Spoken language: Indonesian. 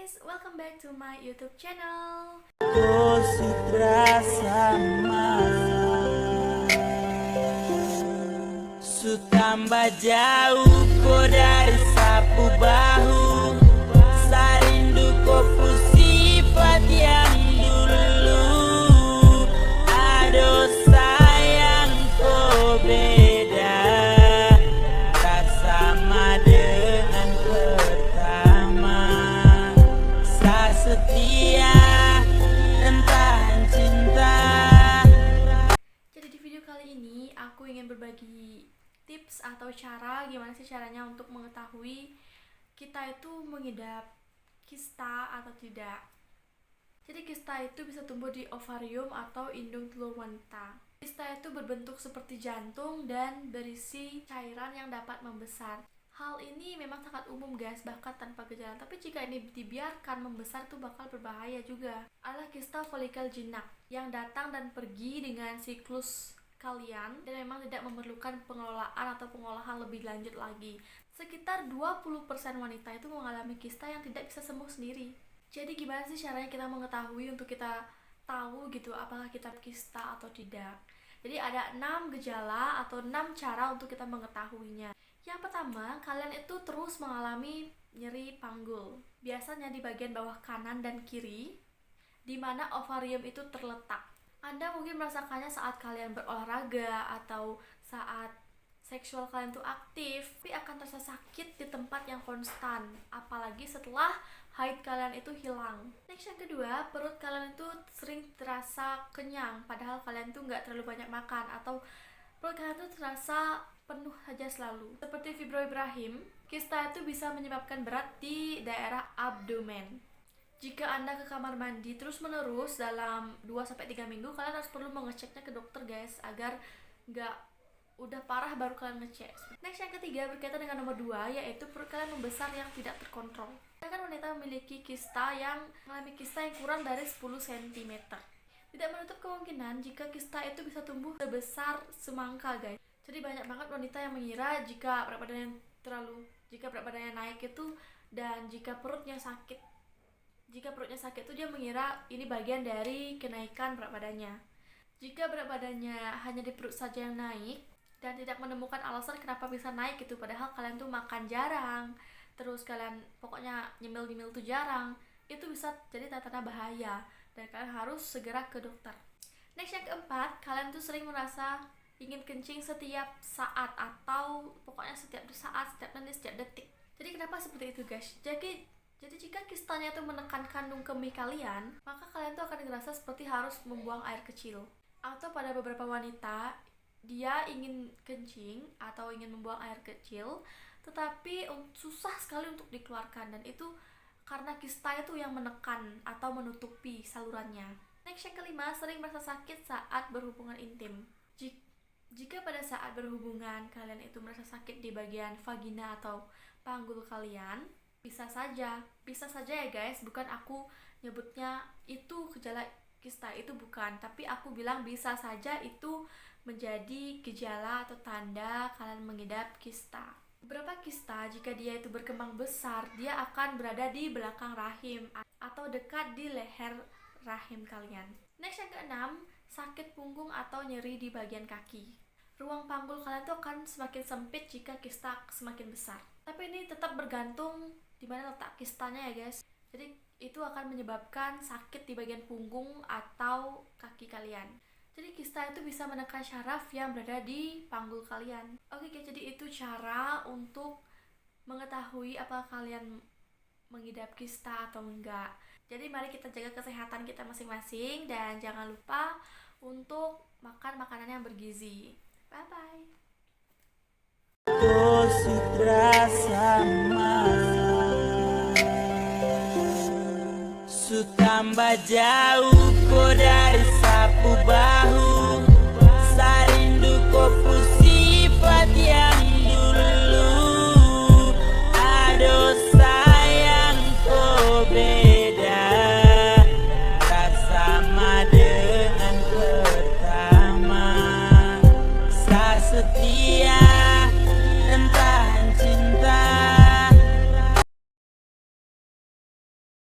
guys, welcome back to my YouTube channel. Sutra sama Su tambah jauh ko dari sapu bahu Sarindu ko sifat yang dulu Aduh sayang ko beda Tak sama dengan pertama Sa setia tentang cinta. Jadi di video kali ini aku ingin berbagi tips atau cara gimana sih caranya untuk mengetahui kita itu mengidap kista atau tidak. Jadi kista itu bisa tumbuh di ovarium atau indung telur wanita. Kista itu berbentuk seperti jantung dan berisi cairan yang dapat membesar. Hal ini memang sangat umum guys, bahkan tanpa gejala. Tapi jika ini dibiarkan membesar itu bakal berbahaya juga. Adalah kista folikel jinak yang datang dan pergi dengan siklus kalian dan memang tidak memerlukan pengelolaan atau pengolahan lebih lanjut lagi. Sekitar 20% wanita itu mengalami kista yang tidak bisa sembuh sendiri. Jadi gimana sih caranya kita mengetahui untuk kita tahu gitu apakah kita kista atau tidak? Jadi ada 6 gejala atau 6 cara untuk kita mengetahuinya. Yang pertama, kalian itu terus mengalami nyeri panggul. Biasanya di bagian bawah kanan dan kiri, di mana ovarium itu terletak. Anda mungkin merasakannya saat kalian berolahraga atau saat seksual kalian itu aktif, tapi akan terasa sakit di tempat yang konstan, apalagi setelah haid kalian itu hilang. Next, yang kedua, perut kalian itu sering terasa kenyang, padahal kalian tuh nggak terlalu banyak makan, atau perut kalian tuh terasa penuh saja selalu. Seperti fibroid rahim, kista itu bisa menyebabkan berat di daerah abdomen. Jika Anda ke kamar mandi terus-menerus dalam 2-3 minggu, kalian harus perlu mengeceknya ke dokter guys, agar nggak udah parah baru kalian ngecek. Next, yang ketiga berkaitan dengan nomor 2, yaitu perut kalian membesar yang tidak terkontrol. Kan wanita memiliki kista yang mengalami kista yang kurang dari 10 cm. Tidak menutup kemungkinan jika kista itu bisa tumbuh sebesar semangka guys. Jadi banyak banget wanita yang mengira jika berat badannya naik itu, dan jika perutnya sakit itu dia mengira ini bagian dari kenaikan berat badannya. Jika berat badannya hanya di perut saja yang naik dan tidak menemukan alasan kenapa bisa naik gitu, padahal kalian tuh makan jarang, terus kalian pokoknya nyemil-nyemil tuh jarang, itu bisa jadi tanda bahaya dan kalian harus segera ke dokter. Next, yang keempat, kalian tuh sering merasa ingin kencing setiap saat atau pokoknya setiap saat, setiap menit, setiap detik. Jadi kenapa seperti itu guys? Jadi jika kistanya itu menekan kandung kemih kalian, maka kalian tuh akan ngerasa seperti harus membuang air kecil. Atau pada beberapa wanita, dia ingin kencing atau ingin membuang air kecil, tetapi susah sekali untuk dikeluarkan, dan itu karena kista itu yang menekan atau menutupi salurannya. Next, yang kelima, sering merasa sakit saat berhubungan intim. Jika pada saat berhubungan kalian itu merasa sakit di bagian vagina atau panggul kalian, bisa saja ya guys, bukan aku nyebutnya itu gejala kista, itu bukan, tapi aku bilang bisa saja itu menjadi gejala atau tanda kalian mengidap kista. Beberapa kista jika dia itu berkembang besar, dia akan berada di belakang rahim atau dekat di leher rahim kalian. Next, yang keenam, sakit punggung atau nyeri di bagian kaki. Ruang panggul kalian tuh akan semakin sempit jika kista semakin besar. Tapi ini tetap bergantung di mana letak kistanya ya guys. Jadi itu akan menyebabkan sakit di bagian punggung atau kaki kalian. Jadi kista itu bisa menekan syaraf yang berada di panggul kalian. Oke guys, jadi itu cara untuk mengetahui apakah kalian mengidap kista atau enggak. Jadi mari kita jaga kesehatan kita masing-masing dan jangan lupa untuk makan makanan yang bergizi. Bye bye. Sutra sama Su tambah jauh ko dari sapu bahu